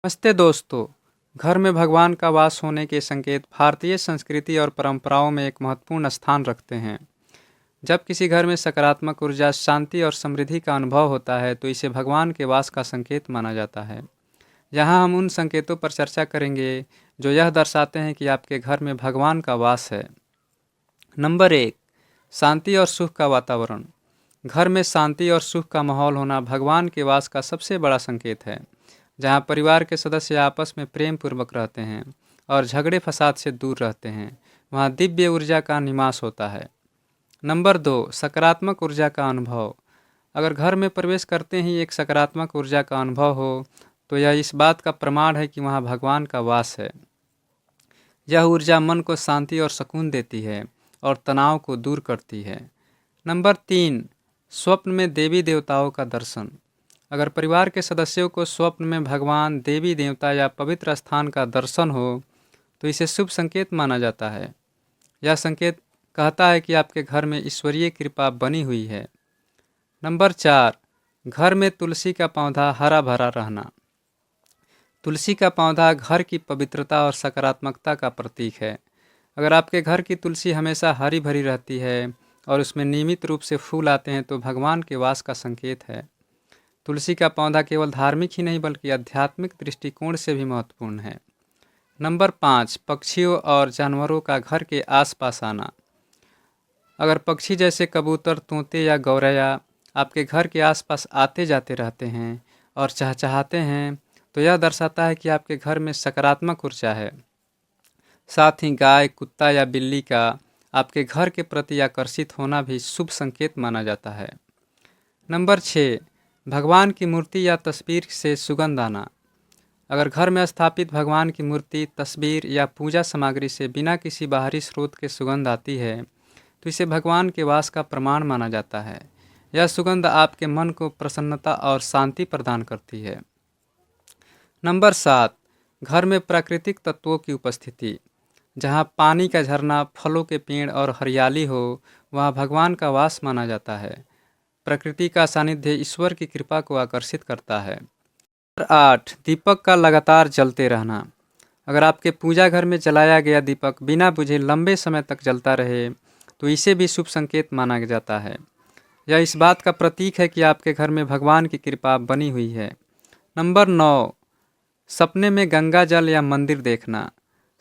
नमस्ते दोस्तों। घर में भगवान का वास होने के संकेत भारतीय संस्कृति और परंपराओं में एक महत्वपूर्ण स्थान रखते हैं। जब किसी घर में सकारात्मक ऊर्जा, शांति और समृद्धि का अनुभव होता है तो इसे भगवान के वास का संकेत माना जाता है। यहाँ हम उन संकेतों पर चर्चा करेंगे जो यह दर्शाते हैं कि आपके घर में भगवान का वास है। नंबर 1, शांति और सुख का वातावरण। घर में शांति और सुख का माहौल होना भगवान के वास का सबसे बड़ा संकेत है। जहाँ परिवार के सदस्य आपस में प्रेम पूर्वक रहते हैं और झगड़े फसाद से दूर रहते हैं, वहाँ दिव्य ऊर्जा का निवास होता है। नंबर 2, सकारात्मक ऊर्जा का अनुभव। अगर घर में प्रवेश करते ही एक सकारात्मक ऊर्जा का अनुभव हो तो यह इस बात का प्रमाण है कि वहाँ भगवान का वास है। यह ऊर्जा मन को शांति और सुकून देती है और तनाव को दूर करती है। नंबर 3, स्वप्न में देवी देवताओं का दर्शन। अगर परिवार के सदस्यों को स्वप्न में भगवान, देवी देवता या पवित्र स्थान का दर्शन हो तो इसे शुभ संकेत माना जाता है। यह संकेत कहता है कि आपके घर में ईश्वरीय कृपा बनी हुई है। नंबर 4, घर में तुलसी का पौधा हरा भरा रहना। तुलसी का पौधा घर की पवित्रता और सकारात्मकता का प्रतीक है। अगर आपके घर की तुलसी हमेशा हरी भरी रहती है और उसमें नियमित रूप से फूल आते हैं तो भगवान के वास का संकेत है। तुलसी का पौधा केवल धार्मिक ही नहीं बल्कि आध्यात्मिक दृष्टिकोण से भी महत्वपूर्ण है। नंबर 5, पक्षियों और जानवरों का घर के आसपास आना। अगर पक्षी जैसे कबूतर, तोते या गौरैया आपके घर के आसपास आते जाते रहते हैं और चहचहाते हैं तो यह दर्शाता है कि आपके घर में सकारात्मक ऊर्जा है। साथ ही गाय, कुत्ता या बिल्ली का आपके घर के प्रति आकर्षित होना भी शुभ संकेत माना जाता है। नंबर 6, भगवान की मूर्ति या तस्वीर से सुगंध आना। अगर घर में स्थापित भगवान की मूर्ति, तस्वीर या पूजा सामग्री से बिना किसी बाहरी स्रोत के सुगंध आती है तो इसे भगवान के वास का प्रमाण माना जाता है। यह सुगंध आपके मन को प्रसन्नता और शांति प्रदान करती है। नंबर 7, घर में प्राकृतिक तत्वों की उपस्थिति। जहाँ पानी का झरना, फलों के पेड़ और हरियाली हो वहाँ भगवान का वास माना जाता है। प्रकृति का सानिध्य ईश्वर की कृपा को आकर्षित करता है। नंबर 8, दीपक का लगातार जलते रहना। अगर आपके पूजा घर में जलाया गया दीपक बिना बुझे लंबे समय तक जलता रहे तो इसे भी शुभ संकेत माना जाता है। यह इस बात का प्रतीक है कि आपके घर में भगवान की कृपा बनी हुई है। नंबर 9, सपने में गंगा जल या मंदिर देखना।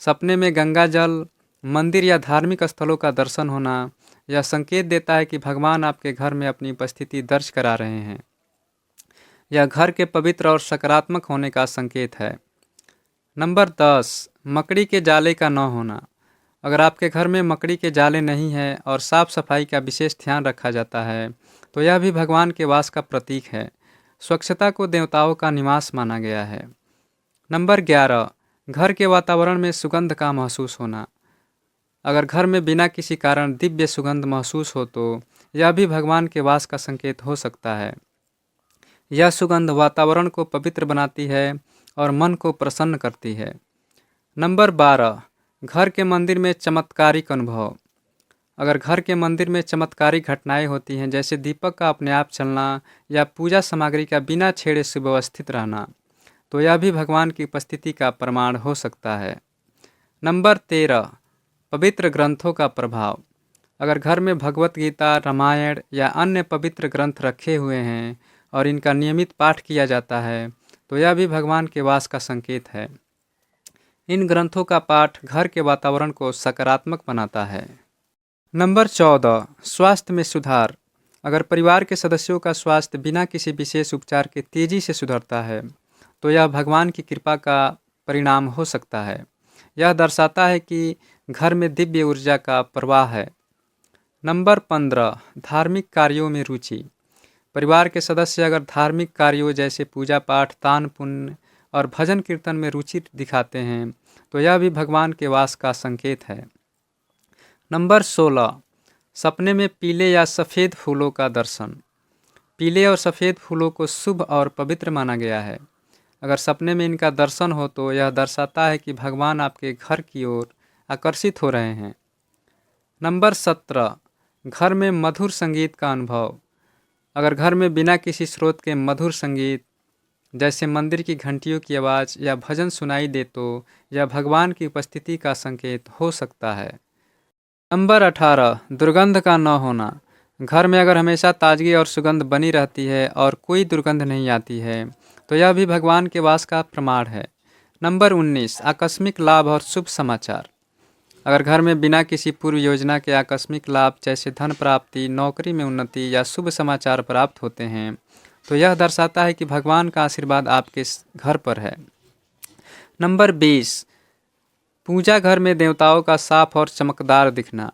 सपने में गंगा जल, मंदिर या धार्मिक स्थलों का दर्शन होना यह संकेत देता है कि भगवान आपके घर में अपनी उपस्थिति दर्ज करा रहे हैं। यह घर के पवित्र और सकारात्मक होने का संकेत है। नंबर 10, मकड़ी के जाले का न होना। अगर आपके घर में मकड़ी के जाले नहीं हैं और साफ सफाई का विशेष ध्यान रखा जाता है तो यह भी भगवान के वास का प्रतीक है। स्वच्छता को देवताओं का निवास माना गया है। नंबर 11, घर के वातावरण में सुगंध का महसूस होना। अगर घर में बिना किसी कारण दिव्य सुगंध महसूस हो तो यह भी भगवान के वास का संकेत हो सकता है। यह सुगंध वातावरण को पवित्र बनाती है और मन को प्रसन्न करती है। नंबर 12, घर के मंदिर में चमत्कारिक अनुभव। अगर घर के मंदिर में चमत्कारिक घटनाएं होती हैं जैसे दीपक का अपने आप चलना या पूजा सामग्री का बिना छेड़े सुव्यवस्थित रहना तो यह भी भगवान की उपस्थिति का प्रमाण हो सकता है। नंबर 13, पवित्र ग्रंथों का प्रभाव। अगर घर में भगवत गीता, रामायण या अन्य पवित्र ग्रंथ रखे हुए हैं और इनका नियमित पाठ किया जाता है तो यह भी भगवान के वास का संकेत है। इन ग्रंथों का पाठ घर के वातावरण को सकारात्मक बनाता है। नंबर 14, स्वास्थ्य में सुधार। अगर परिवार के सदस्यों का स्वास्थ्य बिना किसी विशेष उपचार के तेजी से सुधरता है तो यह भगवान की कृपा का परिणाम हो सकता है। यह दर्शाता है कि घर में दिव्य ऊर्जा का प्रवाह है। नंबर 15, धार्मिक कार्यों में रुचि। परिवार के सदस्य अगर धार्मिक कार्यों जैसे पूजा पाठ, दान पुण्य और भजन कीर्तन में रुचि दिखाते हैं तो यह भी भगवान के वास का संकेत है। नंबर 16, सपने में पीले या सफ़ेद फूलों का दर्शन। पीले और सफ़ेद फूलों को शुभ और पवित्र माना गया है। अगर सपने में इनका दर्शन हो तो यह दर्शाता है कि भगवान आपके घर की ओर आकर्षित हो रहे हैं। नंबर 17, घर में मधुर संगीत का अनुभव। अगर घर में बिना किसी स्रोत के मधुर संगीत जैसे मंदिर की घंटियों की आवाज़ या भजन सुनाई दे तो यह भगवान की उपस्थिति का संकेत हो सकता है। नंबर 18, दुर्गंध का न होना। घर में अगर हमेशा ताजगी और सुगंध बनी रहती है और कोई दुर्गंध नहीं आती है तो यह भी भगवान के वास का प्रमाण है। नंबर 19, आकस्मिक लाभ और शुभ समाचार। अगर घर में बिना किसी पूर्व योजना के आकस्मिक लाभ जैसे धन प्राप्ति, नौकरी में उन्नति या शुभ समाचार प्राप्त होते हैं तो यह दर्शाता है कि भगवान का आशीर्वाद आपके घर पर है। नंबर 20, पूजा घर में देवताओं का साफ और चमकदार दिखना।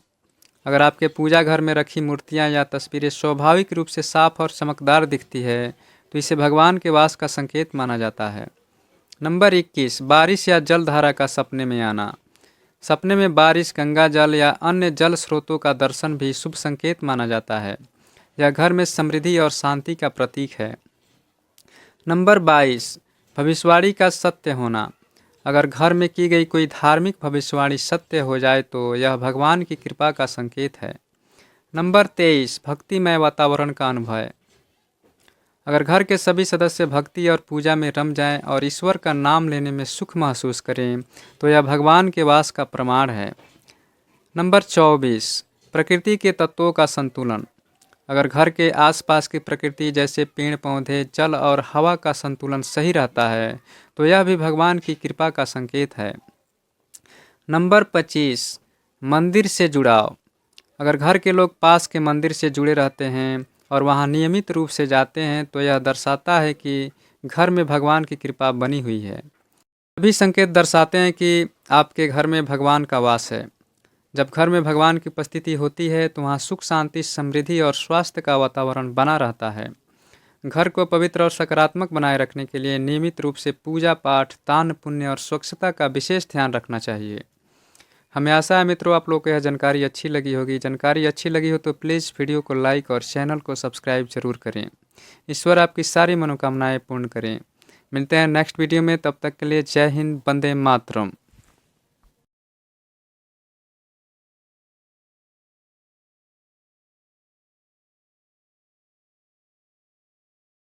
अगर आपके पूजा घर में रखी मूर्तियां या तस्वीरें स्वाभाविक रूप से साफ और चमकदार दिखती है तो इसे भगवान के वास का संकेत माना जाता है। नंबर 21, बारिश या जलधारा का सपने में आना। सपने में बारिश, गंगा जल या अन्य जल स्रोतों का दर्शन भी शुभ संकेत माना जाता है। यह घर में समृद्धि और शांति का प्रतीक है। नंबर 22, भविष्यवाणी का सत्य होना। अगर घर में की गई कोई धार्मिक भविष्यवाणी सत्य हो जाए तो यह भगवान की कृपा का संकेत है। नंबर 23, भक्तिमय वातावरण का अनुभव। अगर घर के सभी सदस्य भक्ति और पूजा में रम जाएं और ईश्वर का नाम लेने में सुख महसूस करें तो यह भगवान के वास का प्रमाण है। नंबर 24, प्रकृति के तत्वों का संतुलन। अगर घर के आसपास की प्रकृति जैसे पेड़ पौधे, जल और हवा का संतुलन सही रहता है तो यह भी भगवान की कृपा का संकेत है। नंबर 25, मंदिर से जुड़ाव। अगर घर के लोग पास के मंदिर से जुड़े रहते हैं और वहां नियमित रूप से जाते हैं तो यह दर्शाता है कि घर में भगवान की कृपा बनी हुई है। सभी संकेत दर्शाते हैं कि आपके घर में भगवान का वास है। जब घर में भगवान की उपस्थिति होती है तो वहाँ सुख, शांति, समृद्धि और स्वास्थ्य का वातावरण बना रहता है। घर को पवित्र और सकारात्मक बनाए रखने के लिए नियमित रूप से पूजा पाठ, दान पुण्य और स्वच्छता का विशेष ध्यान रखना चाहिए। हमें आशा है मित्रों आप लोग को यह जानकारी अच्छी लगी होगी। जानकारी अच्छी लगी हो तो प्लीज़ वीडियो को लाइक और चैनल को सब्सक्राइब जरूर करें। ईश्वर आपकी सारी मनोकामनाएं पूर्ण करें। मिलते हैं नेक्स्ट वीडियो में, तब तक के लिए जय हिंद, वंदे मातरम।